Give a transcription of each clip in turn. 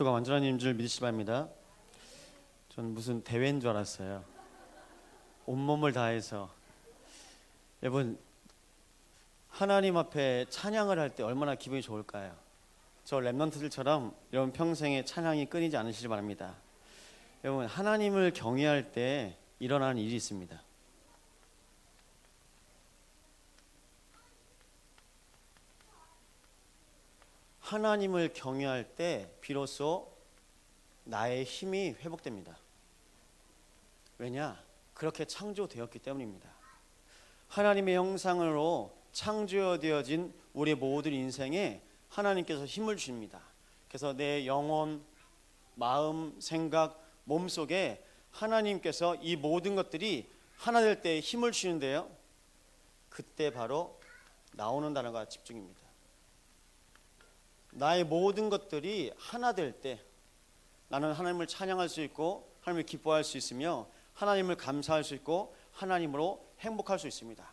그리스도가 완전한 이인 줄 믿으시기 바랍니다. 전 무슨 대회인 줄 알았어요. 온몸을 다해서. 여러분, 하나님 앞에 찬양을 할 때 얼마나 기분이 좋을까요? 저 랩런트들처럼 여러분 평생에 찬양이 끊이지 않으시기 바랍니다. 여러분, 하나님을 경외할 때 일어나는 일이 있습니다. 하나님을 경외할 때 비로소 나의 힘이 회복됩니다. 왜냐? 그렇게 창조되었기 때문입니다. 하나님의 형상으로 창조되어진 우리 모든 인생에 하나님께서 힘을 주십니다. 그래서 내 영혼, 마음, 생각, 몸속에 하나님께서 이 모든 것들이 하나 될 때 힘을 주시는데요, 그때 바로 나오는 단어가 집중입니다. 나의 모든 것들이 하나 될 때 나는 하나님을 찬양할 수 있고 하나님을 기뻐할 수 있으며 하나님을 감사할 수 있고 하나님으로 행복할 수 있습니다.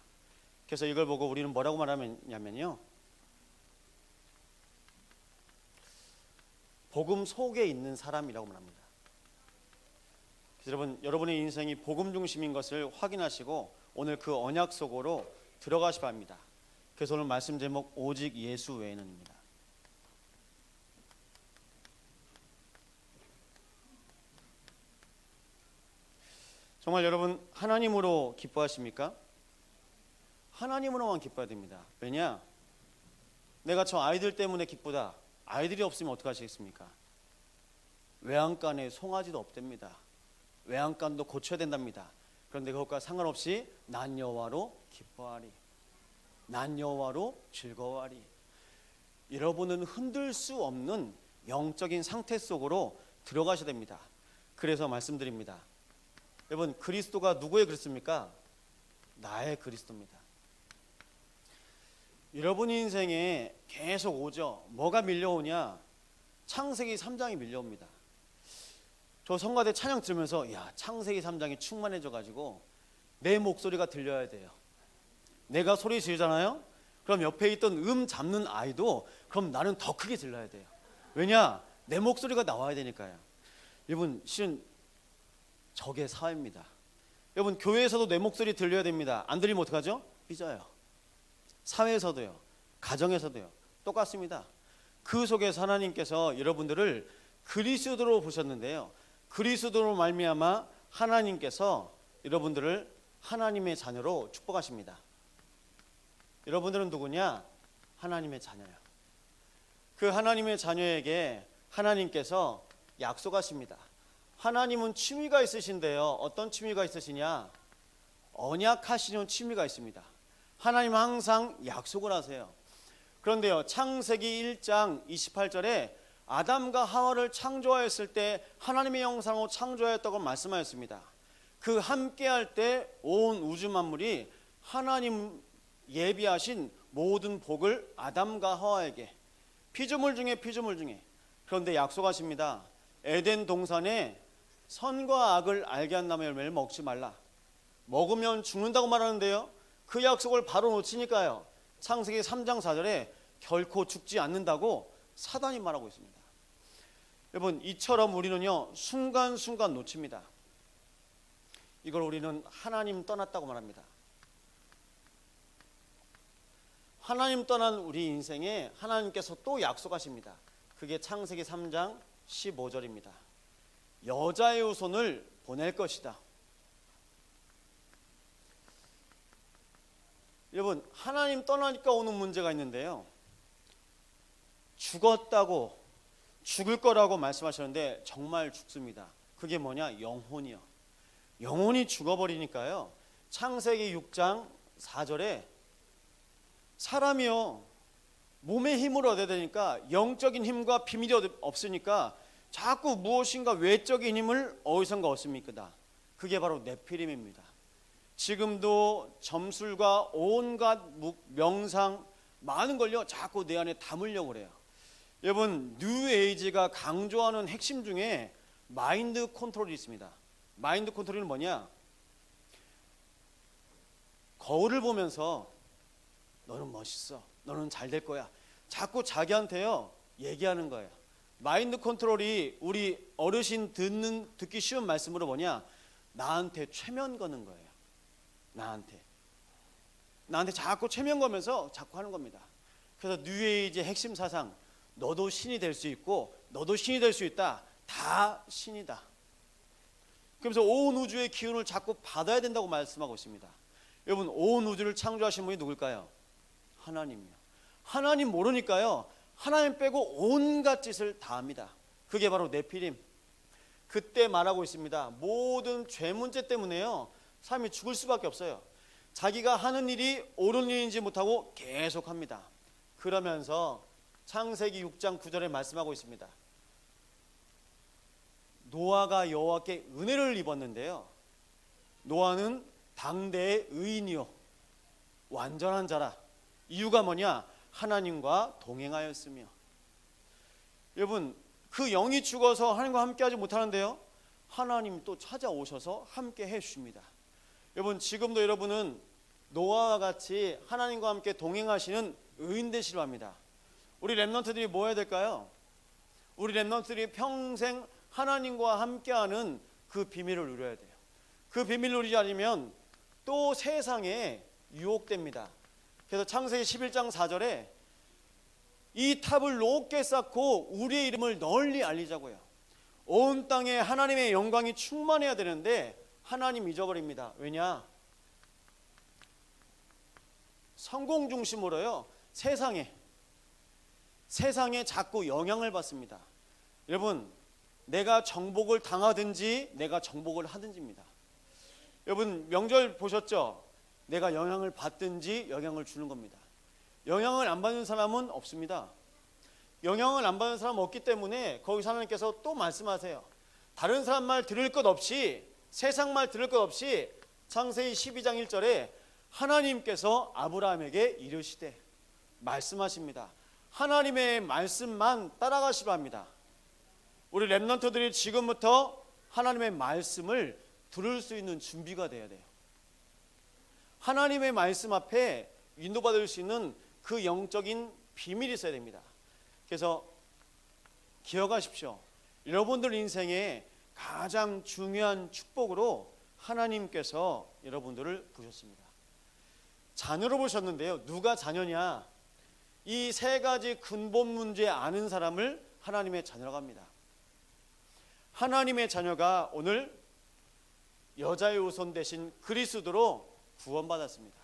그래서 이걸 보고 우리는 뭐라고 말하냐면요, 복음 속에 있는 사람이라고 말합니다. 그래서 여러분의 인생이 복음 중심인 것을 확인하시고 오늘 그 언약 속으로 들어가시 바랍니다. 그래서 오늘 말씀 제목 오직 예수 외에는입니다. 정말 여러분 하나님으로 기뻐하십니까? 하나님으로만 기뻐야 됩니다. 왜냐? 내가 저 아이들 때문에 기쁘다. 아이들이 없으면 어떡하시겠습니까? 외양간에 송아지도 없답니다. 외양간도 고쳐야 된답니다. 그런데 그것과 상관없이 난 여호와로 기뻐하리. 난 여호와로 즐거워하리. 여러분은 흔들 수 없는 영적인 상태 속으로 들어가셔야 됩니다. 그래서 말씀드립니다. 여러분, 그리스도가 누구의 그리스도입니까? 나의 그리스도입니다. 여러분 인생에 계속 오죠. 뭐가 밀려오냐? 창세기 3장이 밀려옵니다. 저 성가대 찬양 들으면서 창세기 3장이 충만해져 가지고 내 목소리가 들려야 돼요. 내가 소리 지르잖아요. 그럼 옆에 있던 잡는 아이도 그럼 나는 더 크게 질러야 돼요. 왜냐? 내 목소리가 나와야 되니까요. 여러분, 실은 저게 사회입니다. 여러분, 교회에서도 내 목소리 들려야 됩니다. 안 들리면 어떡하죠? 삐져요. 사회에서도요, 가정에서도요, 똑같습니다. 그 속에서 하나님께서 여러분들을 그리스도로 보셨는데요, 그리스도로 말미암아 하나님께서 여러분들을 하나님의 자녀로 축복하십니다. 여러분들은 누구냐? 하나님의 자녀요. 그 하나님의 자녀에게 하나님께서 약속하십니다. 하나님은 취미가 있으신데요, 어떤 취미가 있으시냐? 언약하시는 취미가 있습니다. 하나님은 항상 약속을 하세요. 그런데요, 창세기 1장 28절에 아담과 하와를 창조하였을 때 하나님의 형상으로 창조하였다고 말씀하였습니다. 그 함께할 때 온 우주 만물이 하나님 예비하신 모든 복을 아담과 하와에게, 피조물 중에 피조물 중에. 그런데 약속하십니다. 에덴 동산에 선과 악을 알게 한 나무의 열매를 먹지 말라. 먹으면 죽는다고 말하는데요, 그 약속을 바로 놓치니까요, 창세기 3장 4절에 결코 죽지 않는다고 사단이 말하고 있습니다. 여러분, 이처럼 우리는요, 순간순간 놓칩니다. 이걸 우리는 하나님 떠났다고 말합니다. 하나님 떠난 우리 인생에 하나님께서 또 약속하십니다. 그게 창세기 3장 15절입니다. 여자의 후손을 보낼 것이다. 여러분, 하나님 떠나니까 오는 문제가 있는데요, 죽었다고, 죽을 거라고 말씀하셨는데 정말 죽습니다. 그게 뭐냐? 영혼이요. 영혼이 죽어버리니까요, 창세기 6장 4절에 사람이요, 몸의 힘을 얻어야 되니까 영적인 힘과 비밀이 없으니까 자꾸 무엇인가 외적인 힘을 어디선가 얻습니까? 그게 바로 네피림입니다. 지금도 점술과 온갖 명상 많은 걸요, 자꾸 내 안에 담으려고 그래요. 여러분, 뉴에이지가 강조하는 핵심 중에 마인드 컨트롤이 있습니다. 마인드 컨트롤은 뭐냐? 거울을 보면서 너는 멋있어, 너는 잘 될 거야, 자꾸 자기한테요 얘기하는 거예요. 마인드 컨트롤이 우리 어르신 듣기 쉬운 말씀으로 뭐냐? 나한테 최면 거는 거예요. 나한테 자꾸 최면 거면서 자꾸 하는 겁니다. 그래서 뉴에이지의 핵심 사상, 너도 신이 될 수 있고 너도 신이 될 수 있다. 다 신이다. 그러면서 온 우주의 기운을 자꾸 받아야 된다고 말씀하고 있습니다. 여러분, 온 우주를 창조하신 분이 누굴까요? 하나님이요. 하나님 모르니까요, 하나님 빼고 온갖 짓을 다 합니다. 그게 바로 네피림. 그때 말하고 있습니다. 모든 죄 문제 때문에요, 사람이 죽을 수밖에 없어요. 자기가 하는 일이 옳은 일인지 못하고 계속합니다. 그러면서 창세기 6장 9절에 말씀하고 있습니다. 노아가 여호와께 은혜를 입었는데요, 노아는 당대의 의인이요 완전한 자라. 이유가 뭐냐? 하나님과 동행하였으며. 여러분, 그 영이 죽어서 하나님과 함께하지 못하는데요, 하나님 또 찾아오셔서 함께 해주십니다. 여러분, 지금도 여러분은 노아와 같이 하나님과 함께 동행하시는 의인 되시려 합니다. 우리 렘넌트들이 뭐 해야 될까요? 우리 렘넌트들이 평생 하나님과 함께하는 그 비밀을 누려야 돼요. 그 비밀을 누리지 않으면 또 세상에 유혹됩니다. 그래서 창세기 11장 4절에 이 탑을 높게 쌓고 우리의 이름을 널리 알리자고요. 온 땅에 하나님의 영광이 충만해야 되는데 하나님 잊어버립니다. 왜냐? 성공 중심으로요, 세상에 자꾸 영향을 받습니다. 여러분, 내가 정복을 당하든지 내가 정복을 하든지입니다. 여러분, 명절 보셨죠? 내가 영향을 받든지 영향을 주는 겁니다. 영향을 안 받는 사람은 없습니다. 영향을 안 받는 사람은 없기 때문에 거기서 하나님께서 또 말씀하세요. 다른 사람 말 들을 것 없이, 세상 말 들을 것 없이 창세기 12장 1절에 하나님께서 아브라함에게 이르시되 말씀하십니다. 하나님의 말씀만 따라가시려 합니다. 우리 렘넌트들이 지금부터 하나님의 말씀을 들을 수 있는 준비가 돼야 돼요. 하나님의 말씀 앞에 인도받을 수 있는 그 영적인 비밀이 있어야 됩니다. 그래서 기억하십시오. 여러분들 인생에 가장 중요한 축복으로 하나님께서 여러분들을 부셨습니다. 자녀로 보셨는데요, 누가 자녀냐? 이 세 가지 근본 문제 아는 사람을 하나님의 자녀라고 합니다. 하나님의 자녀가 오늘 여자의 후손 대신 그리스도로 구원받았습니다.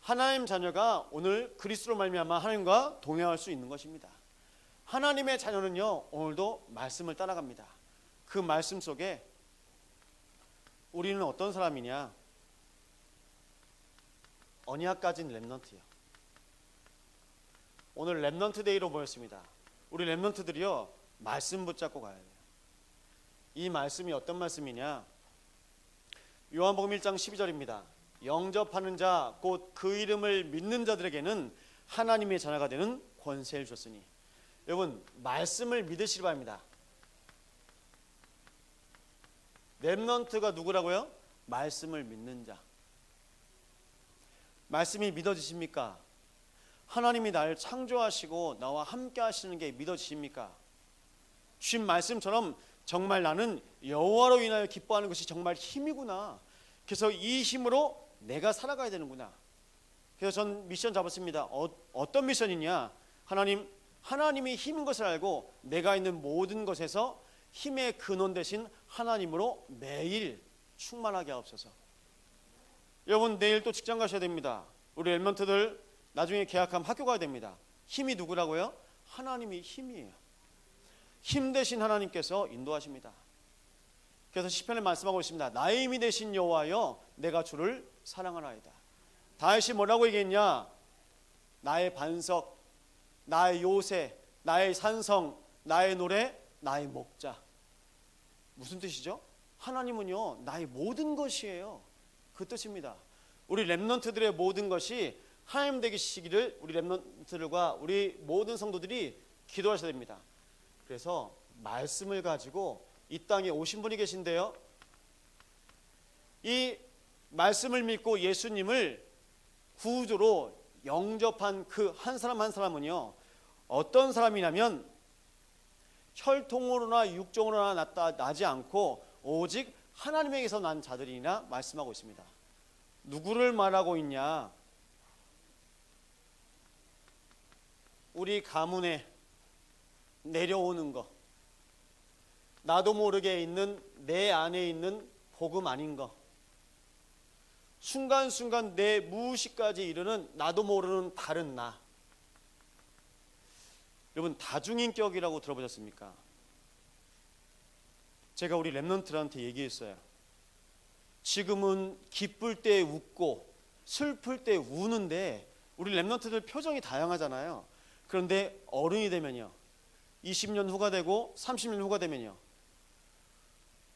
하나님 자녀가 오늘 그리스도로 말미암아 하나님과 동행할 수 있는 것입니다. 하나님의 자녀는요, 오늘도 말씀을 따라갑니다. 그 말씀 속에 우리는 어떤 사람이냐? 언약 가진 렘넌트요. 오늘 렘넌트 데이로 모였습니다. 우리 렘넌트들이요, 말씀 붙잡고 가야 돼요. 이 말씀이 어떤 말씀이냐? 요한복음 1장 12절입니다. 영접하는 자 곧 그 이름을 믿는 자들에게는 하나님의 자녀가 되는 권세를 줬으니. 여러분, 말씀을 믿으시기 바랍니다. 렘넌트가 누구라고요? 말씀을 믿는 자. 말씀이 믿어지십니까? 하나님이 나를 창조하시고 나와 함께 하시는 게 믿어지십니까? 주신 말씀처럼 정말 나는 여호와로 인하여 기뻐하는 것이 정말 힘이구나. 그래서 이 힘으로 내가 살아가야 되는구나. 그래서 전 미션 잡았습니다. 어떤 미션이냐? 하나님이 힘인 것을 알고 내가 있는 모든 것에서 힘의 근원 되신 하나님으로 매일 충만하게 하옵소서. 여러분, 내일 또 직장 가셔야 됩니다. 우리 렘넌트들 나중에 계약하면 학교 가야 됩니다. 힘이 누구라고요? 하나님이 힘이에요. 힘 되신 하나님께서 인도하십니다. 그래서 시편에 말씀하고 있습니다. 나의 힘이 되신 여호와여, 내가 주를 사랑하나이다. 다윗이 뭐라고 얘기했냐? 나의 반석, 나의 요새, 나의 산성, 나의 노래, 나의 목자. 무슨 뜻이죠? 하나님은요, 나의 모든 것이에요. 그 뜻입니다. 우리 렘넌트들의 모든 것이 하나님 되시기를 우리 렘넌트들과 우리 모든 성도들이 기도하셔야 됩니다. 그래서 말씀을 가지고 이 땅에 오신 분이 계신데요, 이 말씀을 믿고 예수님을 구주로 영접한 그 한 사람 한 사람은요, 어떤 사람이냐면 혈통으로나 육종으로나 나지 않고 오직 하나님에게서 난 자들이나 말씀하고 있습니다. 누구를 말하고 있냐? 우리 가문에 내려오는 거, 나도 모르게 있는 내 안에 있는 복음 아닌 거, 순간순간 내 무의식까지 이르는 나도 모르는 다른 나. 여러분, 다중인격이라고 들어보셨습니까? 제가 우리 렘넌트들한테 얘기했어요. 지금은 기쁠 때 웃고 슬플 때 우는데 우리 렘넌트들 표정이 다양하잖아요. 그런데 어른이 되면요, 20년 후가 되고 30년 후가 되면요,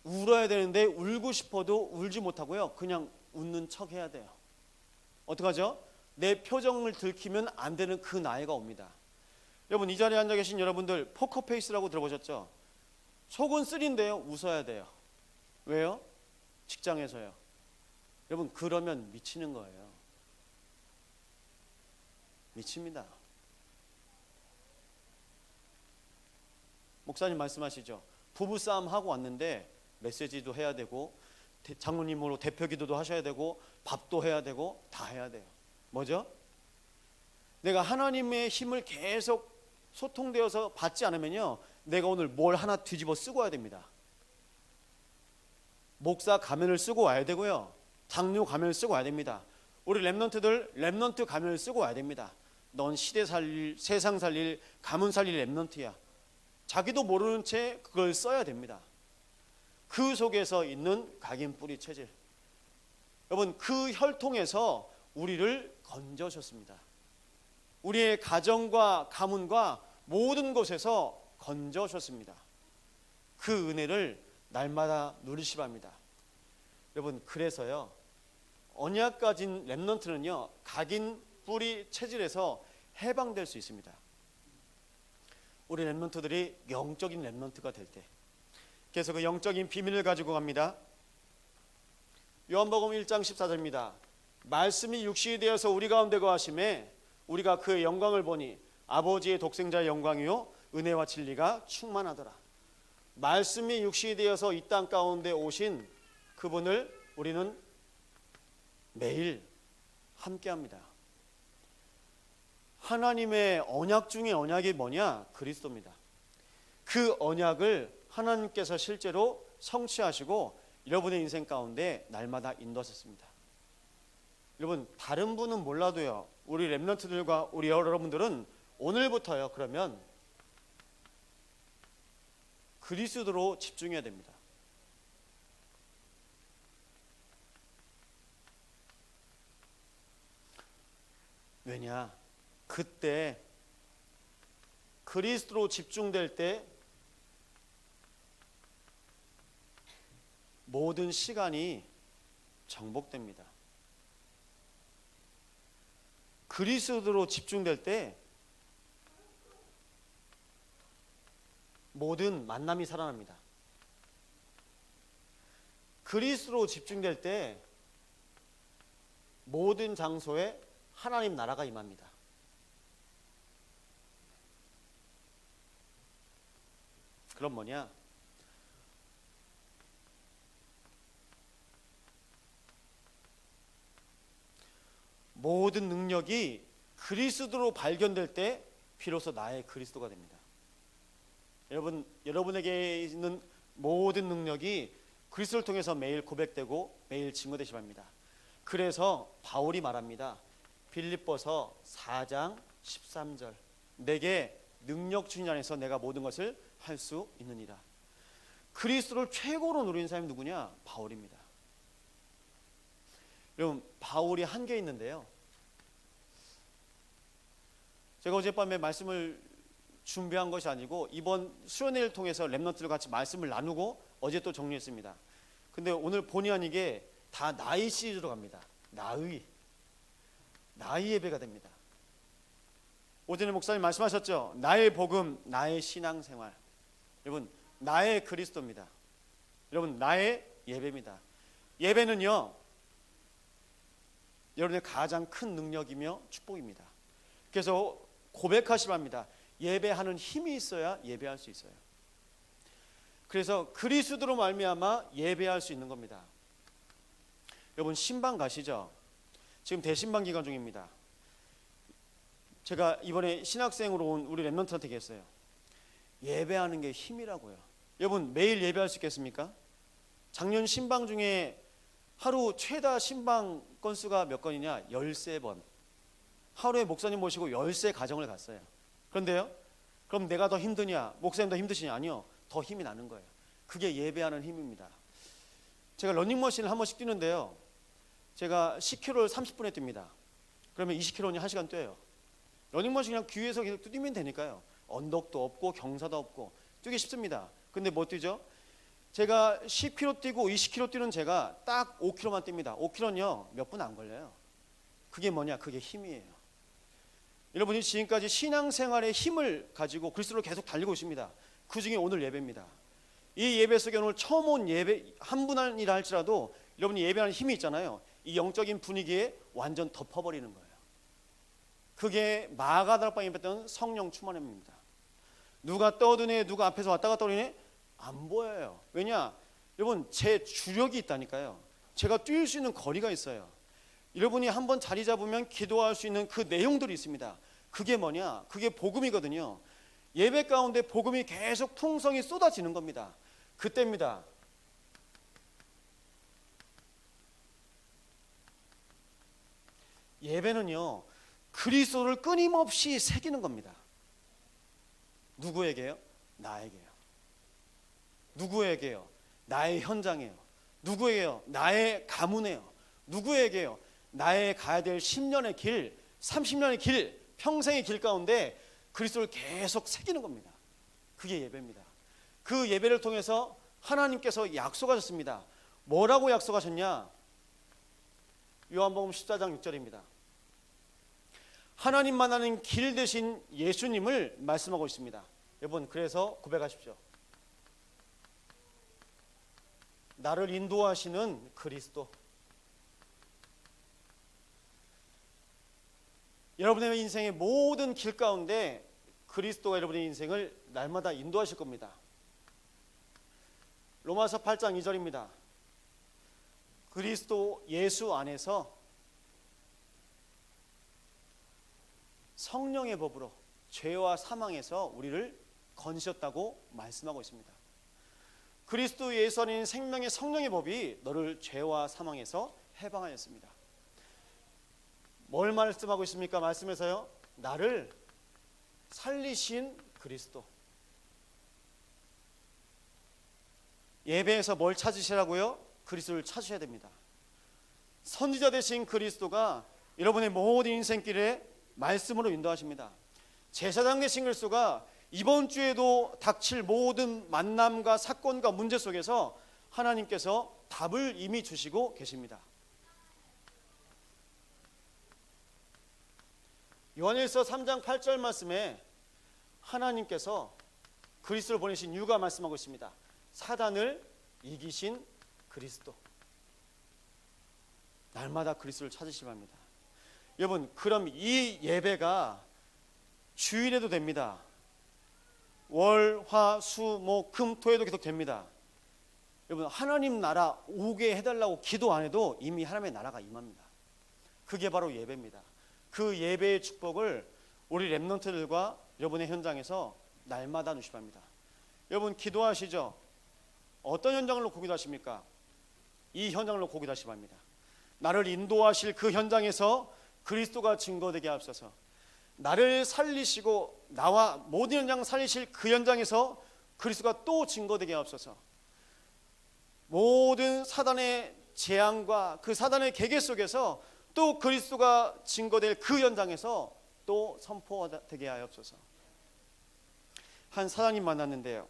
울어야 되는데 울고 싶어도 울지 못하고요, 그냥 웃는 척 해야 돼요. 어떡하죠? 내 표정을 들키면 안 되는 그 나이가 옵니다. 여러분, 이 자리에 앉아 계신 여러분들 포커페이스라고 들어보셨죠? 속은 쓰린데요, 웃어야 돼요. 왜요? 직장에서요. 여러분, 그러면 미치는 거예요. 미칩니다. 목사님 말씀하시죠. 부부싸움 하고 왔는데 메시지도 해야 되고 장로님으로 대표 기도도 하셔야 되고 밥도 해야 되고 다 해야 돼요. 뭐죠? 내가 하나님의 힘을 계속 소통되어서 받지 않으면요, 내가 오늘 뭘 하나 뒤집어 쓰고 와야 됩니다. 목사 가면을 쓰고 와야 되고요, 장로 가면을 쓰고 와야 됩니다. 우리 렘넌트들 렘넌트 가면을 쓰고 와야 됩니다. 넌 시대 살릴, 세상 살릴, 가문 살릴 렘넌트야. 자기도 모르는 채 그걸 써야 됩니다. 그 속에서 있는 각인 뿌리 체질. 여러분, 그 혈통에서 우리를 건져주셨습니다. 우리의 가정과 가문과 모든 곳에서 건져주셨습니다. 그 은혜를 날마다 누리시 바랍니다. 여러분, 그래서요, 언약 가진 렘넌트는요, 각인 뿌리 체질에서 해방될 수 있습니다. 우리 렘넌트들이 영적인 렘넌트가 될 때, 그래서 그 영적인 비밀을 가지고 갑니다. 요한복음 1장 14절입니다. 말씀이 육신이 되어서 우리 가운데 거하심에 우리가 그의 영광을 보니 아버지의 독생자의 영광이요 은혜와 진리가 충만하더라. 말씀이 육신이 되어서 이 땅 가운데 오신 그분을 우리는 매일 함께합니다. 하나님의 언약 중에 언약이 뭐냐? 그리스도입니다. 그 언약을 하나님께서 실제로 성취하시고 여러분의 인생 가운데 날마다 인도하셨습니다. 여러분, 다른 분은 몰라도요, 우리 렘넌트들과 우리 여러분들은 오늘부터요, 그러면 그리스도로 집중해야 됩니다. 왜냐? 그때 그리스도로 집중될 때 모든 시간이 정복됩니다. 그리스도로 집중될 때 모든 만남이 살아납니다. 그리스도로 집중될 때 모든 장소에 하나님 나라가 임합니다. 그럼 뭐냐? 모든 능력이 그리스도로 발견될 때 비로소 나의 그리스도가 됩니다. 여러분에게 있는 모든 능력이 그리스도를 통해서 매일 고백되고 매일 증거되시 바랍니다. 그래서 바울이 말합니다. 빌립보서 4장 13절. 내게 능력 주신 안에서 내가 모든 것을 할 수 있느니라. 그리스도를 최고로 누리는 사람이 누구냐? 바울입니다. 여러분, 바울이 한 게 있는데요, 제가 어젯밤에 말씀을 준비한 것이 아니고 이번 수련회를 통해서 렘넌트들 같이 말씀을 나누고 어제 또 정리했습니다. 근데 오늘 본의 아니게 다 나의 시리즈로 갑니다. 나의 예배가 됩니다. 오전에 목사님 말씀하셨죠? 나의 복음, 나의 신앙생활. 여러분, 나의 그리스도입니다. 여러분, 나의 예배입니다. 예배는요, 여러분의 가장 큰 능력이며 축복입니다. 그래서 고백하시면 합니다. 예배하는 힘이 있어야 예배할 수 있어요. 그래서 그리스도로 말미암아 예배할 수 있는 겁니다. 여러분 신방 가시죠? 지금 대신방 기간 중입니다. 제가 이번에 신학생으로 온 우리 랩런트한테 얘기했어요. 예배하는 게 힘이라고요. 여러분 매일 예배할 수 있겠습니까? 작년 신방 중에 하루 최다 신방 건수가 몇 건이냐? 13번. 하루에 목사님 모시고 13가정을 갔어요. 그런데요, 그럼 내가 더 힘드냐? 목사님 더 힘드시냐? 아니요, 더 힘이 나는 거예요. 그게 예배하는 힘입니다. 제가 러닝머신을 한 번씩 뛰는데요, 제가 10km를 30분에 뜁니다. 그러면 20km는 1시간 뛰어요. 러닝머신 그냥 귀 위에서 계속 뛰면 되니까요. 언덕도 없고 경사도 없고 뛰기 쉽습니다. 근데 뭐 뛰죠? 제가 10km 뛰고 20km 뛰는 제가 딱 5km만 뜁니다. 5km는요 몇 분 안 걸려요. 그게 뭐냐? 그게 힘이에요. 여러분이 지금까지 신앙생활의 힘을 가지고 그리스도로 계속 달리고 있습니다. 그 중에 오늘 예배입니다. 이 예배 속에 오늘 처음 온 예배 한 분이라 할지라도 여러분이 예배하는 힘이 있잖아요. 이 영적인 분위기에 완전 덮어버리는 거예요. 그게 마가다락방에 입었던 성령 충만함입니다. 누가 떠드네, 누가 앞에서 왔다 갔다 오네, 안 보여요. 왜냐? 여러분 제 주력이 있다니까요. 제가 뛸 수 있는 거리가 있어요. 여러분이 한번 자리 잡으면 기도할 수 있는 그 내용들이 있습니다. 그게 뭐냐? 그게 복음이거든요. 예배 가운데 복음이 계속 풍성히 쏟아지는 겁니다. 그때입니다. 예배는요 그리스도를 끊임없이 새기는 겁니다. 누구에게요? 나에게요. 누구에게요? 나의 현장에요. 누구에게요? 나의 가문에요. 누구에게요? 나의 가야 될 10년의 길, 30년의 길, 평생의 길 가운데 그리스도를 계속 새기는 겁니다. 그게 예배입니다. 그 예배를 통해서 하나님께서 약속하셨습니다. 뭐라고 약속하셨냐? 요한복음 14장 6절입니다. 하나님 만나는 길 되신 예수님을 말씀하고 있습니다. 여러분 그래서 고백하십시오. 나를 인도하시는 그리스도. 여러분의 인생의 모든 길 가운데 그리스도가 여러분의 인생을 날마다 인도하실 겁니다. 로마서 8장 2절입니다. 그리스도 예수 안에서 성령의 법으로 죄와 사망에서 우리를 건지셨다고 말씀하고 있습니다. 그리스도 예수 안에 있는 생명의 성령의 법이 너를 죄와 사망에서 해방하였습니다. 뭘 말씀하고 있습니까? 말씀에서요, 나를 살리신 그리스도. 예배에서 뭘 찾으시라고요? 그리스도를 찾으셔야 됩니다. 선지자 되신 그리스도가 여러분의 모든 인생길에 말씀으로 인도하십니다. 제사장 되신 그리스도가 이번 주에도 닥칠 모든 만남과 사건과 문제 속에서 하나님께서 답을 이미 주시고 계십니다. 요한일서 3장 8절 말씀에 하나님께서 그리스도를 보내신 이유가 말씀하고 있습니다. 사단을 이기신 그리스도. 날마다 그리스도를 찾으시기 바랍니다. 여러분 그럼 이 예배가 주일에도 됩니다. 월, 화, 수, 목, 금, 토에도 계속 됩니다. 여러분 하나님 나라 오게 해달라고 기도 안 해도 이미 하나님의 나라가 임합니다. 그게 바로 예배입니다. 그 예배의 축복을 우리 랩런트들과 여러분의 현장에서 날마다 누시기 바랍니다. 여러분 기도하시죠? 어떤 현장을 놓고 기도하십니까? 이 현장을 놓고 기도하시기 바랍니다. 나를 인도하실 그 현장에서 그리스도가 증거되게 하옵소서. 나를 살리시고 나와 모든 현장 살리실 그 현장에서 그리스도가 또 증거되게 하옵소서. 모든 사단의 재앙과 그 사단의 계계 속에서 또 그리스도가 증거될 그 현장에서 또 선포되게 하옵소서. 한 사장님 만났는데요,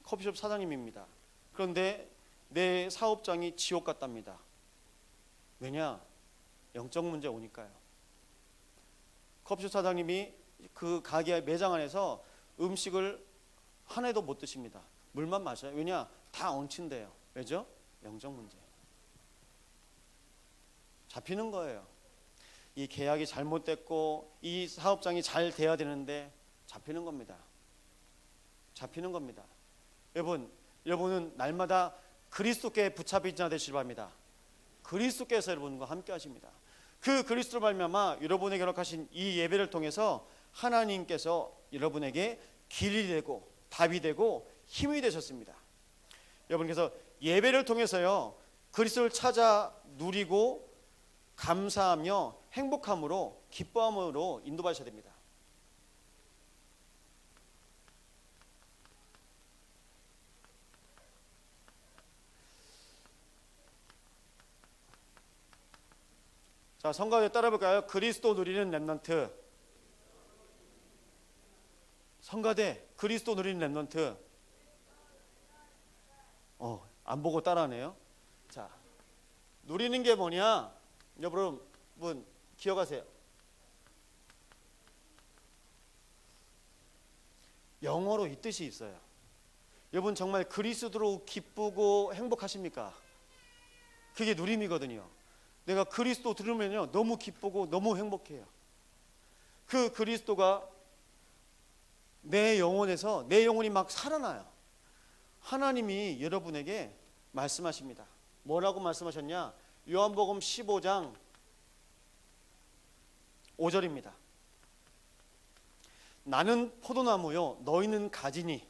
커피숍 사장님입니다. 그런데 내 사업장이 지옥 같답니다. 왜냐? 영적 문제 오니까요. 커피숍 사장님이 그 가게 매장 안에서 음식을 한 해도 못 드십니다. 물만 마셔요. 왜냐? 다 얹힌대요. 왜죠? 영적 문제. 잡히는 거예요. 이 계약이 잘못됐고 이 사업장이 잘 돼야 되는데 잡히는 겁니다. 잡히는 겁니다. 여러분은 날마다 그리스도께 붙잡힌 자 되시길 바랍니다. 그리스도께서 여러분과 함께 하십니다. 그 그리스도로 말미암아 여러분에게 허락하신 이 예배를 통해서 하나님께서 여러분에게 길이 되고 답이 되고 힘이 되셨습니다. 여러분께서 예배를 통해서요 그리스도를 찾아 누리고 감사하며 행복함으로 기뻐함으로 인도받으셔야 됩니다. 자, 성가대 따라 볼까요? 그리스도 누리는 렘넌트. 성가대 그리스도 누리는 렘넌트. 안 보고 따라하네요. 자, 누리는 게 뭐냐? 여러분 기억하세요. 영어로 이 뜻이 있어요. 여러분 정말 그리스도로 기쁘고 행복하십니까? 그게 누림이거든요. 내가 그리스도 들으면요 너무 기쁘고 너무 행복해요. 그 그리스도가 내 영혼에서 내 영혼이 막 살아나요. 하나님이 여러분에게 말씀하십니다. 뭐라고 말씀하셨냐? 요한복음 15장 5절입니다. 나는 포도나무요 너희는 가지니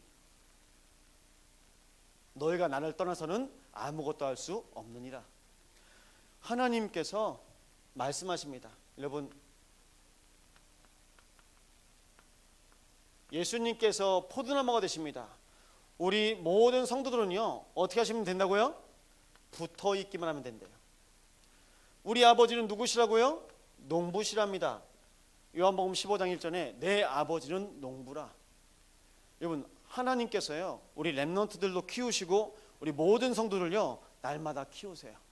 너희가 나를 떠나서는 아무것도 할 수 없느니라. 하나님께서 말씀하십니다. 여러분 예수님께서 포도나무가 되십니다. 우리 모든 성도들은요 어떻게 하시면 된다고요? 붙어 있기만 하면 된대요. 우리 아버지는 누구시라고요? 농부시랍니다. 요한복음 15장 1절에 내 아버지는 농부라. 여러분 하나님께서요 우리 렘넌트들도 키우시고 우리 모든 성도들요 날마다 키우세요.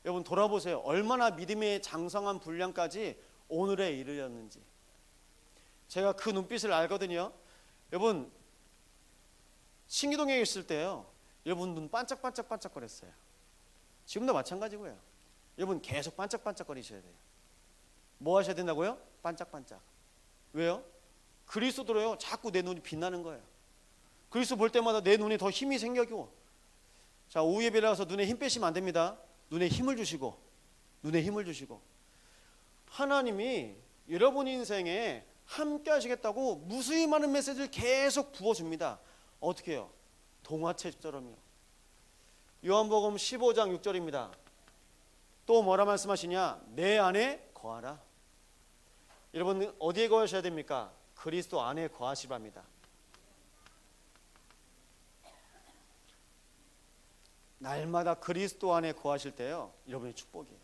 여러분 돌아보세요. 얼마나 믿음의 장성한 분량까지 오늘에 이르렀는지. 제가 그 눈빛을 알거든요. 여러분 신기동에 있을 때요 여러분 눈 반짝반짝 거렸어요. 지금도 마찬가지고요. 여러분 계속 반짝반짝거리셔야 돼요. 뭐 하셔야 된다고요? 반짝반짝. 왜요? 그리스도로요 자꾸 내 눈이 빛나는 거예요. 그리스도 볼 때마다 내 눈에 더 힘이 생겨고. 자, 오후 예배를 가서 눈에 힘 빼시면 안 됩니다. 눈에 힘을 주시고 하나님이 여러분 인생에 함께 하시겠다고 무수히 많은 메시지를 계속 부어줍니다. 어떻게 해요? 동화책처럼요. 요한복음 15장 6절입니다. 또 뭐라 말씀하시냐? 내 안에 거하라. 여러분 어디에 거하셔야 됩니까? 그리스도 안에 거하시라 합니다. 날마다 그리스도 안에 거하실 때요 여러분의 축복이에요.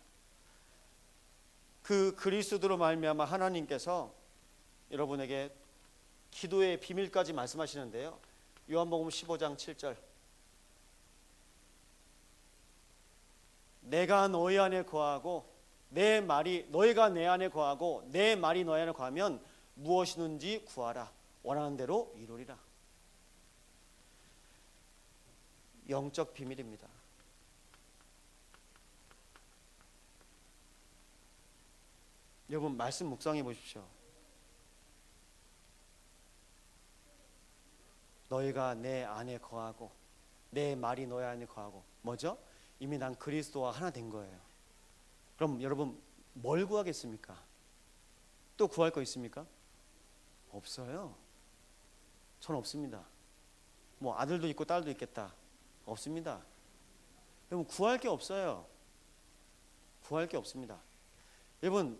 그 그리스도로 말미암아 하나님께서 여러분에게 기도의 비밀까지 말씀하시는데요. 요한복음 15장 7절 내가 너희 안에 거하고 내 말이 너희가 내 안에 거하고 내 말이 너희 안에 거하면 무엇이든지 구하라 원하는 대로 이루리라. 영적 비밀입니다. 여러분 말씀 묵상해 보십시오. 너희가 내 안에 거하고 내 말이 너희 안에 거하고 뭐죠? 이미 난 그리스도와 하나 된 거예요. 그럼 여러분 뭘 구하겠습니까? 또 구할 거 있습니까? 없어요. 전 없습니다. 뭐 아들도 있고 딸도 있겠다. 없습니다. 여러분 구할 게 없어요. 구할 게 없습니다. 여러분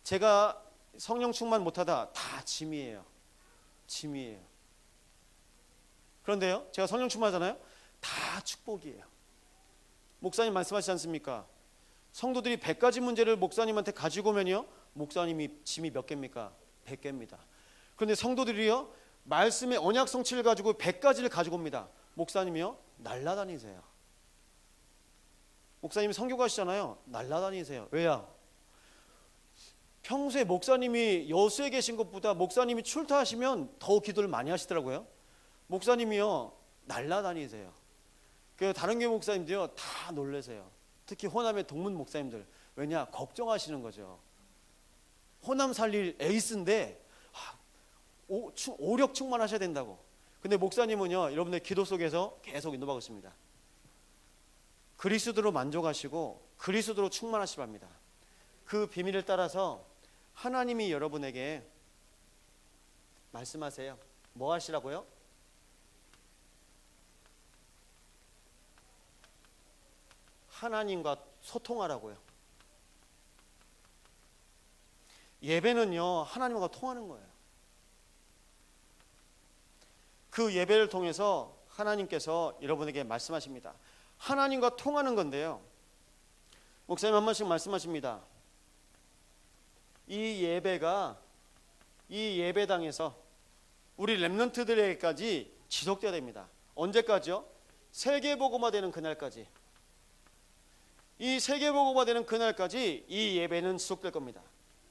제가 성령 충만 못하다 다 짐이에요. 짐이에요. 그런데요 제가 성령 충만하잖아요. 다 축복이에요. 목사님 말씀하시지 않습니까? 성도들이 100가지 문제를 목사님한테 가지고 오면요 목사님이 짐이 몇 개입니까? 100개입니다. 그런데 성도들이요 말씀의 언약 성취를 가지고 100가지를 가지고 옵니다. 목사님이요 날라다니세요. 목사님이 선교가시잖아요. 날라다니세요. 왜요? 평소에 목사님이 여수에 계신 것보다 목사님이 출타하시면 더 기도를 많이 하시더라고요. 목사님이요 날라다니세요. 그 다른 교회 목사님들요 다 놀라세요. 특히 호남의 동문 목사님들. 왜냐? 걱정하시는 거죠. 호남 살릴 에이스인데 오력 충만하셔야 된다고. 근데 목사님은요, 여러분의 기도 속에서 계속 인도받고 있습니다. 그리스도로 만족하시고 그리스도로 충만하시기 바랍니다. 그 비밀을 따라서 하나님이 여러분에게 말씀하세요. 뭐 하시라고요? 하나님과 소통하라고요. 예배는요, 하나님과 통하는 거예요. 그 예배를 통해서 하나님께서 여러분에게 말씀하십니다. 하나님과 통하는 건데요, 목사님 한 번씩 말씀하십니다. 이 예배가 이 예배당에서 우리 렘넌트들에게까지 지속돼야 됩니다. 언제까지요? 세계복음화 되는 그날까지. 이 세계복음화 되는 그날까지 이 예배는 지속될 겁니다.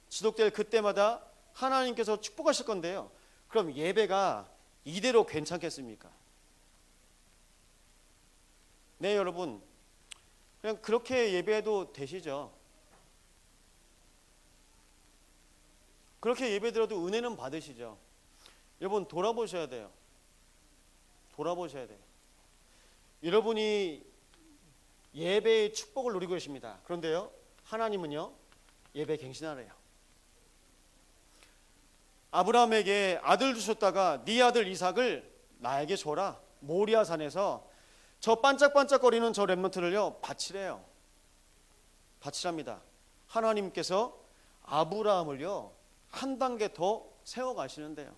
지속될 그때마다 하나님께서 축복하실 건데요, 그럼 예배가 이대로 괜찮겠습니까? 네, 여러분, 그냥 그렇게 예배해도 되시죠? 그렇게 예배드려도 은혜는 받으시죠? 여러분, 돌아보셔야 돼요. 돌아보셔야 돼요. 여러분이 예배의 축복을 누리고 계십니다. 그런데요, 하나님은요, 예배 갱신하래요. 아브라함에게 아들 주셨다가 네 아들 이삭을 나에게 줘라. 모리아 산에서 저 반짝반짝거리는 저 렘넌트를요, 바치래요. 바치랍니다. 하나님께서 아브라함을요, 한 단계 더 세워가시는데요.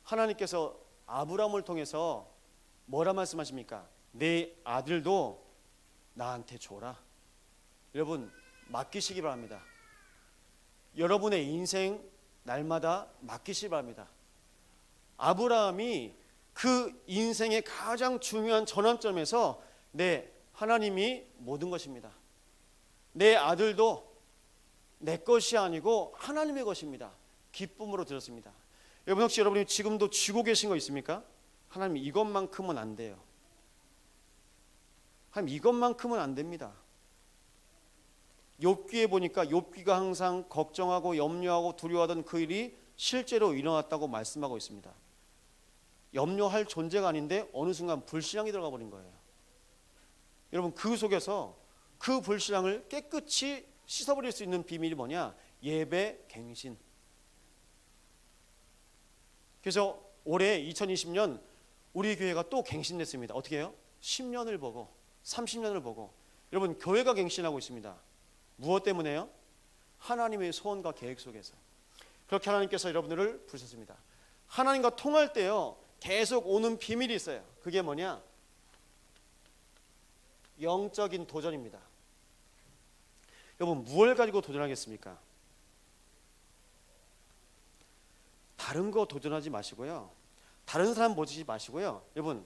하나님께서 아브라함을 통해서 뭐라 말씀하십니까? 내 아들도 나한테 줘라. 여러분, 맡기시기 바랍니다. 여러분의 인생 날마다 맡기시기 바랍니다. 아브라함이 그 인생의 가장 중요한 전환점에서 하나님이 모든 것입니다. 내 아들도 내 것이 아니고 하나님의 것입니다. 기쁨으로 들었습니다. 여러분, 혹시 여러분이 지금도 쥐고 계신 거 있습니까? 하나님, 이것만큼은 안 돼요. 하나님, 이것만큼은 안 됩니다. 욥기에 보니까 욥기가 항상 걱정하고 염려하고 두려워하던 그 일이 실제로 일어났다고 말씀하고 있습니다. 염려할 존재가 아닌데 어느 순간 불신앙이 들어가 버린 거예요. 여러분, 그 속에서 그 불신앙을 깨끗이 씻어버릴 수 있는 비밀이 뭐냐? 예배 갱신. 그래서 올해 2020년 우리 교회가 또 갱신됐습니다. 어떻게 해요? 10년을 보고 30년을 보고. 여러분, 교회가 갱신하고 있습니다. 무엇 때문에요? 하나님의 소원과 계획 속에서. 그렇게 하나님께서 여러분들을 부르셨습니다. 하나님과 통할 때요, 계속 오는 비밀이 있어요. 그게 뭐냐? 영적인 도전입니다. 여러분, 무엇을 가지고 도전하겠습니까? 다른 거 도전하지 마시고요, 다른 사람 보지 마시고요, 여러분,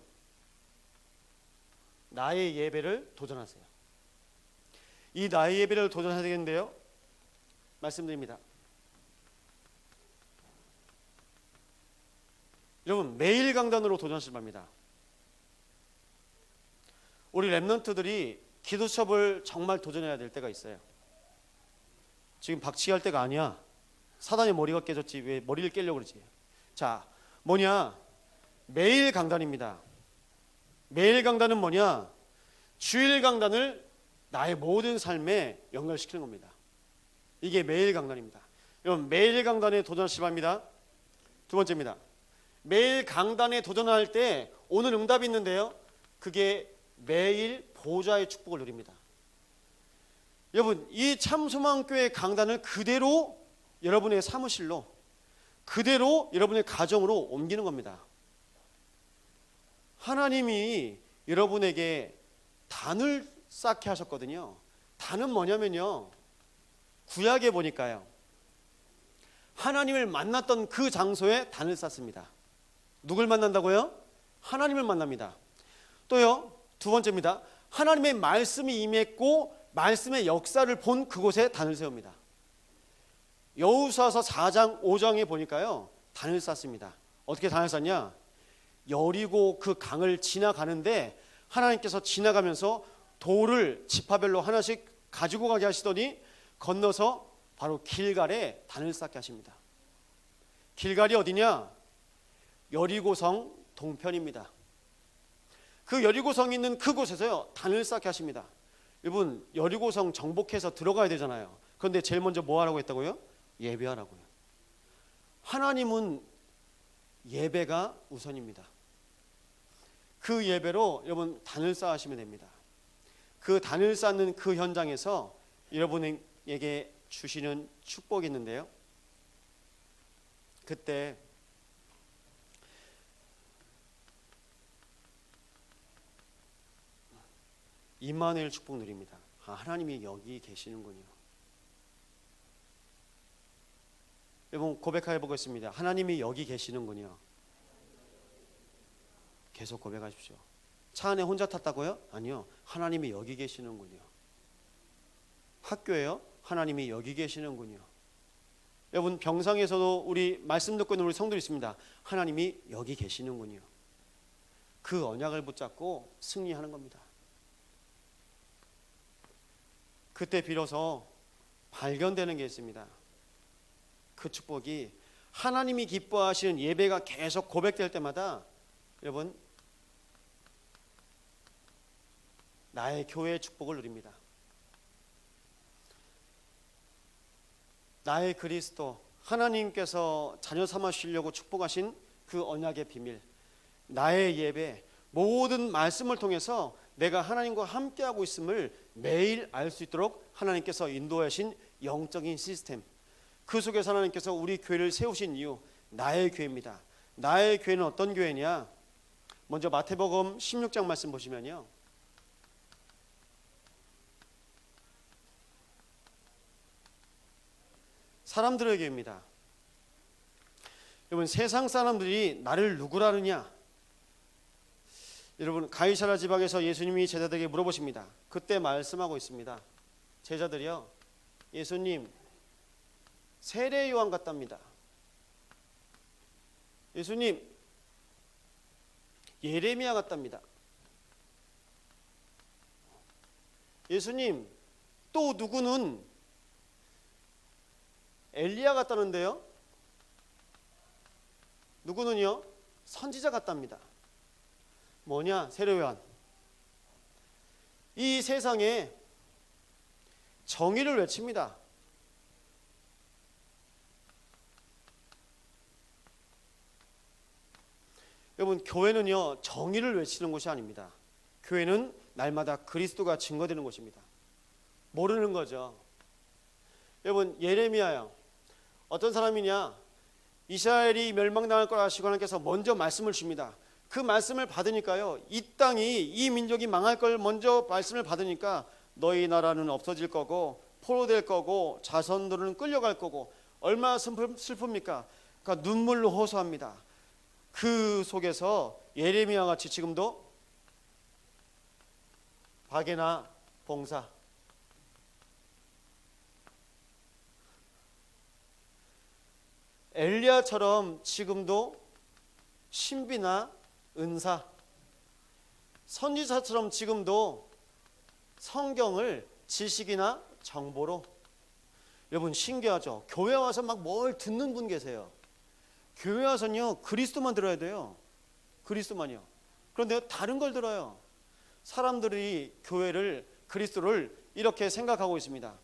나의 예배를 도전하세요. 이 나의 예배를 도전해야 되겠는데요, 말씀드립니다. 여러분, 매일 강단으로 도전하실 겁니다. 우리 렘넌트들이 기도 수업을 정말 도전해야 될 때가 있어요. 지금 박치기 할 때가 아니야. 사단의 머리가 깨졌지 왜 머리를 깨려고 그러지? 자, 뭐냐? 매일 강단입니다. 매일 강단은 뭐냐? 주일 강단을 나의 모든 삶에 연결시키는 겁니다. 이게 매일 강단입니다. 여러분, 매일 강단에 도전하시기 바랍니다. 두 번째입니다. 매일 강단에 도전할 때 오는 응답이 있는데요, 그게 매일 보좌의 축복을 누립니다. 여러분, 이 참소망교회 강단을 그대로 여러분의 사무실로, 그대로 여러분의 가정으로 옮기는 겁니다. 하나님이 여러분에게 단을 쌓게 하셨거든요. 단은 뭐냐면요, 구약에 보니까요, 하나님을 만났던 그 장소에 단을 쌓습니다. 누굴 만난다고요? 하나님을 만납니다. 또요, 두 번째입니다. 하나님의 말씀이 임했고 말씀의 역사를 본 그곳에 단을 세웁니다. 여호수아서 4장 5장에 보니까요, 단을 쌓습니다. 어떻게 단을 쌓냐? 여리고 그 강을 지나가는데 하나님께서 지나가면서 돌을 지파별로 하나씩 가지고 가게 하시더니 건너서 바로 길갈에 단을 쌓게 하십니다. 길갈이 어디냐? 여리고성 동편입니다. 그 여리고성이 있는 그곳에서요 단을 쌓게 하십니다. 여러분, 여리고성 정복해서 들어가야 되잖아요. 그런데 제일 먼저 뭐 하라고 했다고요? 예배하라고요. 하나님은 예배가 우선입니다. 그 예배로 여러분 단을 쌓으시면 됩니다. 그 단을 쌓는 그 현장에서 여러분에게 주시는 축복이 있는데요, 그때 임마누엘 축복 누립니다. 하나님이 여기 계시는군요. 여러분 고백해 보겠습니다. 하나님이 여기 계시는군요. 계속 고백하십시오. 차 안에 혼자 탔다고요? 아니요. 하나님이 여기 계시는군요. 학교에요? 하나님이 여기 계시는군요. 여러분 병상에서도 우리 말씀 듣고 있는 우리 성도들이 있습니다. 하나님이 여기 계시는군요. 그 언약을 붙잡고 승리하는 겁니다. 그때 비로소 발견되는 게 있습니다. 그 축복이 하나님이 기뻐하시는 예배가 계속 고백될 때마다 여러분 나의 교회의 축복을 누립니다. 나의 그리스도 하나님께서 자녀 삼으시려고 축복하신 그 언약의 비밀, 나의 예배, 모든 말씀을 통해서 내가 하나님과 함께하고 있음을 매일 알 수 있도록 하나님께서 인도하신 영적인 시스템, 그 속에서 하나님께서 우리 교회를 세우신 이유, 나의 교회입니다. 나의 교회는 어떤 교회냐? 먼저 마태복음 16장 말씀 보시면요, 사람들의 교회입니다. 여러분 세상 사람들이 나를 누구라느냐? 여러분 가이사랴 지방에서 예수님이 제자들에게 물어보십니다. 그때 말씀하고 있습니다. 제자들이요, 예수님 세례 요한 같답니다. 예수님 예레미야 같답니다. 예수님 또 누구는 엘리야 같다는데요, 누구는요 선지자 같답니다. 뭐냐? 세례 요한. 이 세상에 정의를 외칩니다. 여러분 교회는요 정의를 외치는 곳이 아닙니다. 교회는 날마다 그리스도가 증거되는 곳입니다. 모르는 거죠. 여러분 예레미야요, 어떤 사람이냐? 이스라엘이 멸망당할 걸 아시고 하나님께서 먼저 말씀을 줍니다. 그 말씀을 받으니까요, 이 땅이, 이 민족이 망할 걸 먼저 말씀을 받으니까 너희 나라는 없어질 거고 포로될 거고 자손들은 끌려갈 거고, 얼마나 슬픕니까? 그러니까 눈물로 호소합니다. 그 속에서 예레미야 같이 지금도 박애나 봉사, 엘리야처럼 지금도 신비나 은사, 선지자처럼 지금도 성경을 지식이나 정보로, 여러분 신기하죠? 교회 와서 막 뭘 듣는 분 계세요. 교회 와서는요 그리스도만 들어야 돼요. 그리스도만요. 그런데 다른 걸 들어요. 사람들이 교회를, 그리스도를 이렇게 생각하고 있습니다.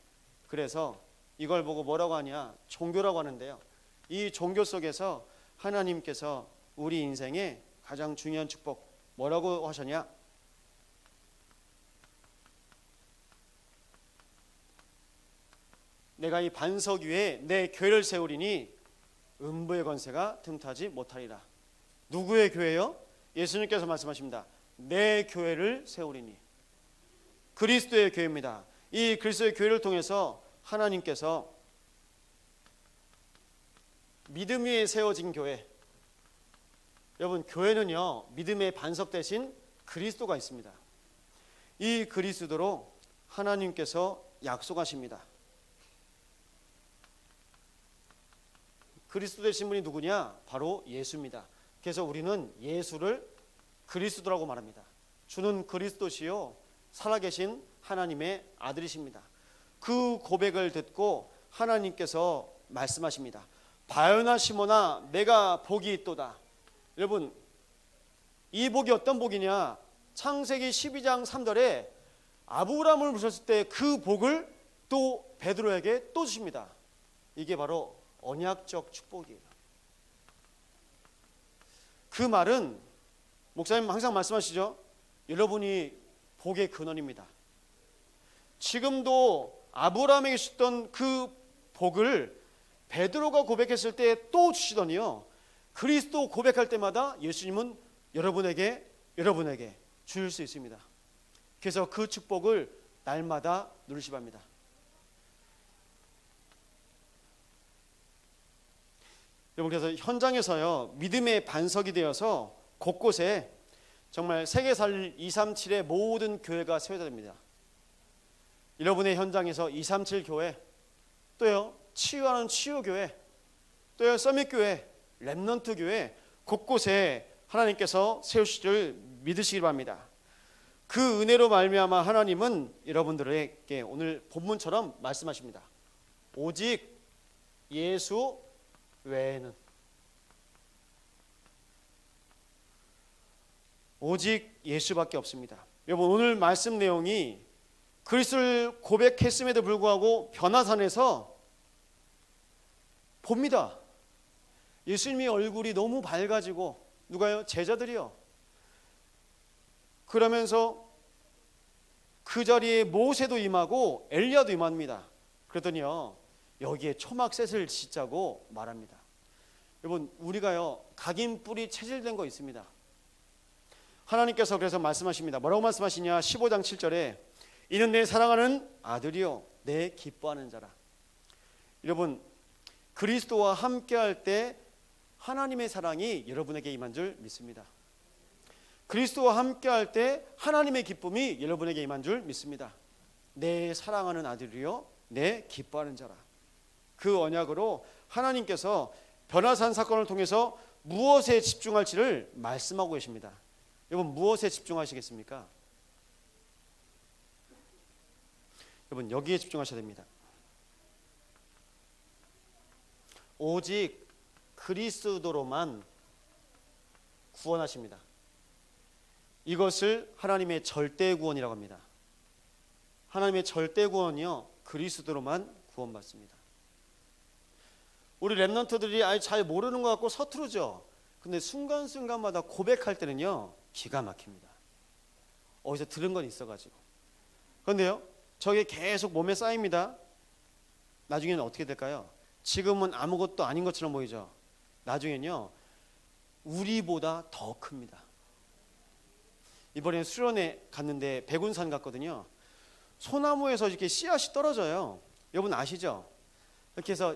그래서 이걸 보고 뭐라고 하냐? 종교라고 하는데요, 이 종교 속에서 하나님께서 우리 인생에 가장 중요한 축복 뭐라고 하셨냐? 내가 이 반석 위에 내 교회를 세우리니 음부의 권세가 틈타지 못하리라. 누구의 교회요? 예수님께서 말씀하십니다. 내 교회를 세우리니. 그리스도의 교회입니다. 이 그리스도의 교회를 통해서 하나님께서 믿음 위에 세워진 교회, 여러분 교회는요 믿음의 반석 대신 그리스도가 있습니다. 이 그리스도로 하나님께서 약속하십니다. 그리스도 되신 분이 누구냐? 바로 예수입니다. 그래서 우리는 예수를 그리스도라고 말합니다. 주는 그리스도시요 살아계신 하나님의 아들이십니다. 그 고백을 듣고 하나님께서 말씀하십니다. 바요나 시몬아 내가 복이 있도다. 여러분, 이 복이 어떤 복이냐? 창세기 12장 3절에 아브라함을 부르셨을 때 그 복을 또 베드로에게 또 주십니다. 이게 바로 언약적 축복이에요. 그 말은 목사님 항상 말씀하시죠. 여러분이 복의 근원입니다. 지금도 아브라함에게 주셨던 그 복을 베드로가 고백했을 때 또 주시더니요, 그리스도 고백할 때마다 예수님은 여러분에게 주실 수 있습니다. 그래서 그 축복을 날마다 누리시 바랍니다. 여러분, 그래서 현장에서요, 믿음의 반석이 되어서 곳곳에 정말 세계살 237의 모든 교회가 세워야 됩니다. 여러분의 현장에서 237 교회, 또요 치유하는 치유교회, 또요 서밋교회, 렘넌트 교회 곳곳에 하나님께서 세우실 믿으시기 바랍니다. 그 은혜로 말미암아 하나님은 여러분들에게 오늘 본문처럼 말씀하십니다. 오직 예수 외에는, 오직 예수밖에 없습니다. 여러분, 오늘 말씀 내용이 그리스도를 고백했음에도 불구하고 변화산에서 봅니다. 예수님의 얼굴이 너무 밝아지고, 누가요? 제자들이요. 그러면서 그 자리에 모세도 임하고 엘리야도 임합니다. 그러더니요, 여기에 초막셋을 짓자고 말합니다. 여러분, 우리가요 각인 뿌리 체질된 거 있습니다. 하나님께서 그래서 말씀하십니다. 뭐라고 말씀하시냐? 15장 7절에 이는 내 사랑하는 아들이요 내 기뻐하는 자라. 여러분, 그리스도와 함께할 때 하나님의 사랑이 여러분에게 임한 줄 믿습니다. 그리스도와 함께할 때 하나님의 기쁨이 여러분에게 임한 줄 믿습니다. 내 사랑하는 아들이요 내 기뻐하는 자라. 그 언약으로 하나님께서 변화산 사건을 통해서 무엇에 집중할지를 말씀하고 계십니다. 여러분, 무엇에 집중하시겠습니까? 여러분, 여기에 집중하셔야 됩니다. 오직 그리스도로만 구원하십니다. 이것을 하나님의 절대 구원이라고 합니다. 하나님의 절대 구원이요 그리스도로만 구원받습니다. 우리 렘넌트들이 아예 잘 모르는 것 같고 서투르죠. 근데 순간순간마다 고백할 때는요 기가 막힙니다. 어디서 들은 건 있어가지고. 그런데요, 저게 계속 몸에 쌓입니다. 나중에는 어떻게 될까요? 지금은 아무것도 아닌 것처럼 보이죠. 나중에는요 우리보다 더 큽니다. 이번에 수련회 갔는데 백운산 갔거든요. 소나무에서 이렇게 씨앗이 떨어져요. 여러분 아시죠? 이렇게 해서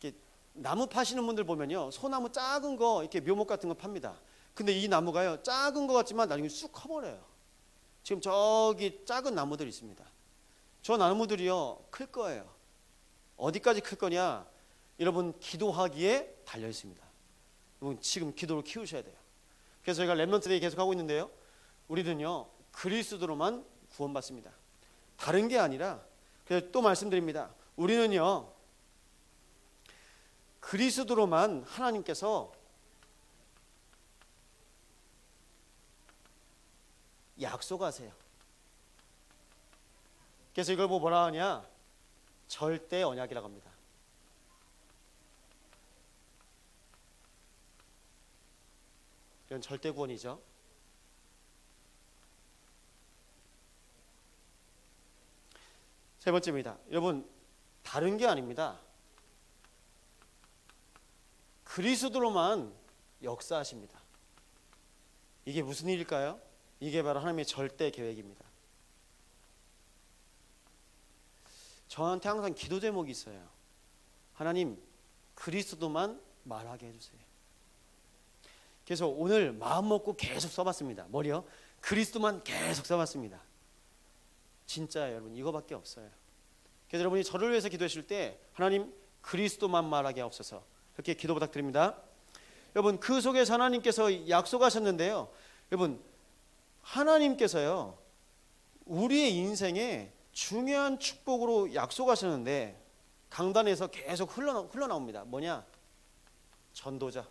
이렇게 나무 파시는 분들 보면요, 소나무 작은 거 이렇게 묘목 같은 거 팝니다. 근데 이 나무가요 작은 거 같지만 나중에 쑥 커버려요. 지금 저기 작은 나무들이 있습니다. 저 나무들이요 클 거예요. 어디까지 클 거냐? 여러분, 기도하기에 달려 있습니다. 여러분, 지금 기도를 키우셔야 돼요. 그래서 저희가 렘넌트데이 계속 하고 있는데요, 우리는요 그리스도로만 구원받습니다. 다른 게 아니라, 그래서 또 말씀드립니다. 우리는요 그리스도로만 하나님께서 약속하세요. 그래서 이걸 뭐라 하냐? 절대 언약이라고 합니다. 이건 절대 구원이죠. 세 번째입니다. 여러분, 다른 게 아닙니다. 그리스도로만 역사하십니다. 이게 무슨 일일까요? 이게 바로 하나님의 절대 계획입니다. 저한테 항상 기도 제목이 있어요. 하나님, 그리스도만 말하게 해주세요. 그래서 오늘 마음 먹고 계속 써봤습니다. 뭐요? 그리스도만 계속 써봤습니다. 진짜 여러분, 이거밖에 없어요. 그래서 여러분이 저를 위해서 기도하실 때 하나님, 그리스도만 말하게 하옵소서, 이렇게 기도 부탁드립니다. 여러분, 그 속에서 하나님께서 약속하셨는데요, 여러분, 하나님께서요 우리의 인생에 중요한 축복으로 약속하셨는데 강단에서 계속 흘러나옵니다. 뭐냐? 전도자.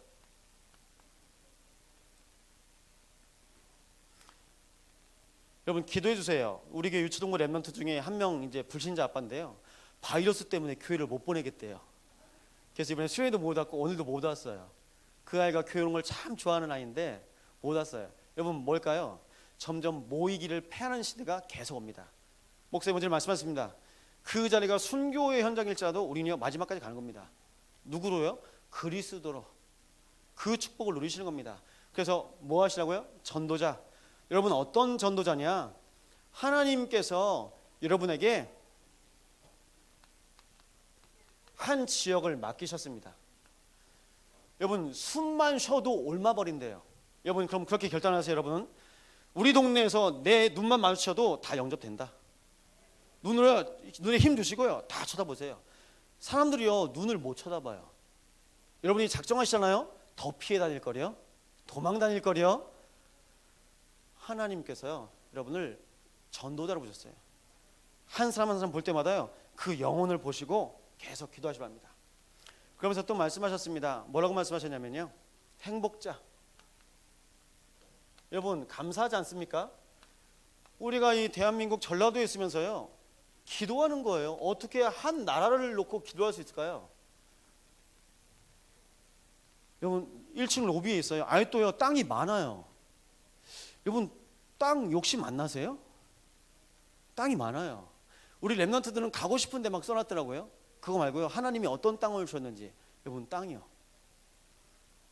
여러분 기도해 주세요. 우리 교회 유치동부 랩런트 중에 한 명 이제 불신자 아빠인데요. 바이러스 때문에 교회를 못 보내겠대요. 그래서 이번에 수요일도 못 왔고 오늘도 못 왔어요. 그 아이가 교회 오는 걸 참 좋아하는 아이인데 못 왔어요. 여러분 뭘까요? 점점 모이기를 패하는 시대가 계속 옵니다. 목사님 오늘 말씀하셨습니다. 그 자리가 순교의 현장일지라도 우리는요 마지막까지 가는 겁니다. 누구로요? 그리스도로. 그 축복을 누리시는 겁니다. 그래서 뭐 하시라고요? 전도자. 여러분 어떤 전도자냐? 하나님께서 여러분에게 한 지역을 맡기셨습니다. 여러분 숨만 쉬어도 옮아버린대요. 여러분 그럼 그렇게 결단하세요. 여러분 우리 동네에서 내 눈만 마주쳐도 다 영접된다. 눈에 힘 주시고요. 다 쳐다보세요. 사람들이요 눈을 못 쳐다봐요. 여러분이 작정하시잖아요. 더 피해 다닐 거려, 도망 다닐 거려. 하나님께서요 여러분을 전도자로 보셨어요. 한 사람 한 사람 볼 때마다요 그 영혼을 보시고 계속 기도하시 바랍니다. 그러면서 또 말씀하셨습니다. 뭐라고 말씀하셨냐면요, 행복자. 여러분 감사하지 않습니까? 우리가 이 대한민국 전라도에 있으면서요 기도하는 거예요. 어떻게 한 나라를 놓고 기도할 수 있을까요? 여러분 1층 로비에 있어요. 아예 또요 땅이 많아요. 여러분 땅 욕심 안 나세요? 땅이 많아요. 우리 랩런트들은 가고 싶은데 막 써놨더라고요. 그거 말고요 하나님이 어떤 땅을 주셨는지. 여러분 땅이요.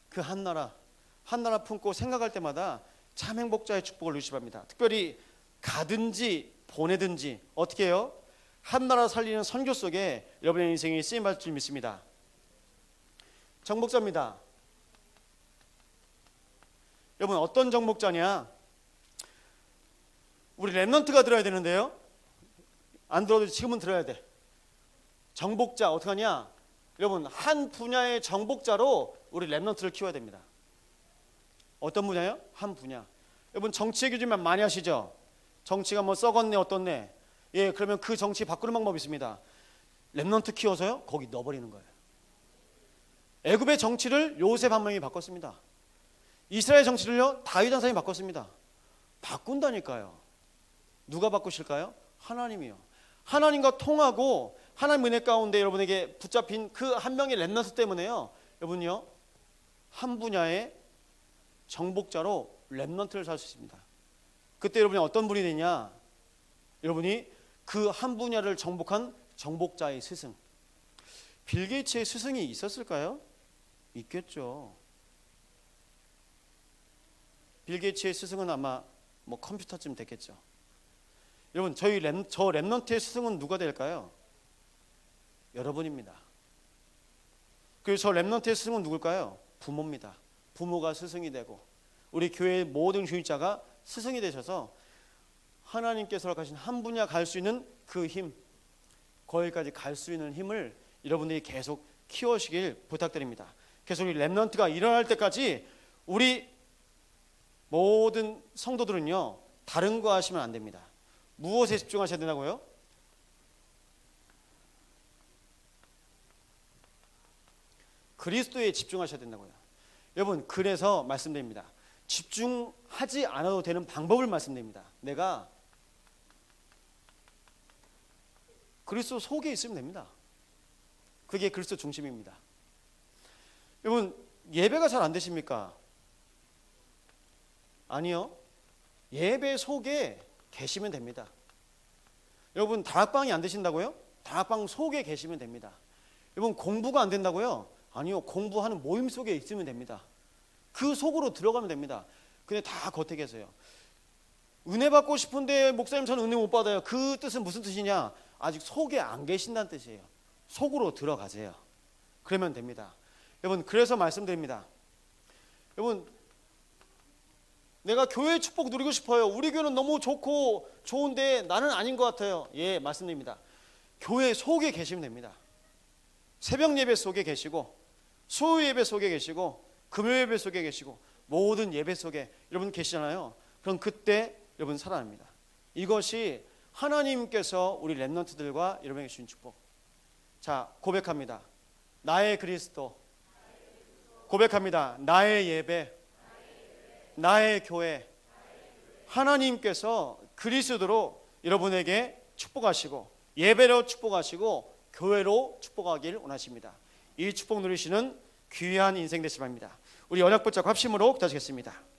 그 한 나라 품고 생각할 때마다 참 행복자의 축복을 누리시 바랍니다. 특별히 가든지 보내든지 어떻게 해요? 한 나라 살리는 선교 속에 여러분의 인생이 쓰임받을 줄 믿습니다. 정복자입니다. 여러분 어떤 정복자냐? 우리 랩런트가 들어야 되는데요, 안 들어도 지금은 들어야 돼. 정복자 어떻게 하냐? 여러분 한 분야의 정복자로 우리 랩런트를 키워야 됩니다. 어떤 분야요? 한 분야. 여러분 정치 얘기만 많이 하시죠? 정치가 뭐 썩었네 어떻네. 예, 그러면 그 정치 바꾸는 방법이 있습니다. 랩런트 키워서요 거기 넣어버리는 거예요. 애굽의 정치를 요셉 한 명이 바꿨습니다. 이스라엘 정치를요 다윗 한 사람이 바꿨습니다. 바꾼다니까요. 누가 바꾸실까요? 하나님이요. 하나님과 통하고 하나님 은혜 가운데 여러분에게 붙잡힌 그 한 명의 랩런트 때문에요 여러분요 한 분야의 정복자로 랩런트를 살 수 있습니다. 그때 여러분이 어떤 분이 되냐? 여러분이 그 한 분야를 정복한 정복자의 스승. 빌 게이츠의 스승이 있었을까요? 있겠죠. 빌 게이츠의 스승은 아마 뭐 컴퓨터쯤 됐겠죠. 여러분 저 랩런트의 스승은 누가 될까요? 여러분입니다. 그리고 저 랩런트의 스승은 누굴까요? 부모입니다. 부모가 스승이 되고 우리 교회의 모든 교육자가 스승이 되셔서 하나님께서 가신 한 분야 갈 수 있는 그 힘, 거기까지 갈 수 있는 힘을 여러분들이 계속 키우시길 부탁드립니다. 계속 우리 랩런트가 일어날 때까지 우리 모든 성도들은요 다른 거 하시면 안 됩니다. 무엇에 집중하셔야 되나고요? 그리스도에 집중하셔야 된다고요. 여러분 그래서 말씀드립니다. 집중하지 않아도 되는 방법을 말씀드립니다. 내가 그리스도 속에 있으면 됩니다. 그게 그리스도 중심입니다. 여러분 예배가 잘 안 되십니까? 아니요. 예배 속에 계시면 됩니다. 여러분 다락방이 안 되신다고요? 다락방 속에 계시면 됩니다. 여러분 공부가 안 된다고요? 아니요. 공부하는 모임 속에 있으면 됩니다. 그 속으로 들어가면 됩니다. 근데 다 겉에 계세요. 은혜 받고 싶은데 목사님 저는 은혜 못 받아요. 그 뜻은 무슨 뜻이냐? 아직 속에 안 계신다는 뜻이에요. 속으로 들어가세요. 그러면 됩니다. 여러분 그래서 말씀드립니다. 여러분 내가 교회의 축복 누리고 싶어요. 우리 교회는 너무 좋고 좋은데 나는 아닌 것 같아요. 예, 말씀드립니다. 교회 속에 계시면 됩니다. 새벽 예배 속에 계시고 수요 예배 속에 계시고 금요 예배 속에 계시고 모든 예배 속에 여러분 계시잖아요. 그럼 그때 여러분 살아납니다. 이것이 하나님께서 우리 랩런트들과 여러분에게 주신 축복. 자, 고백합니다. 나의 그리스도. 고백합니다. 나의 예배. 나의 교회. 하나님께서 그리스도로 여러분에게 축복하시고 예배로 축복하시고 교회로 축복하길 원하십니다. 이 축복 누리시는 귀한 인생 되시기 바랍니다. 우리 언약 붙잡고 합심으로 기도하시겠습니다.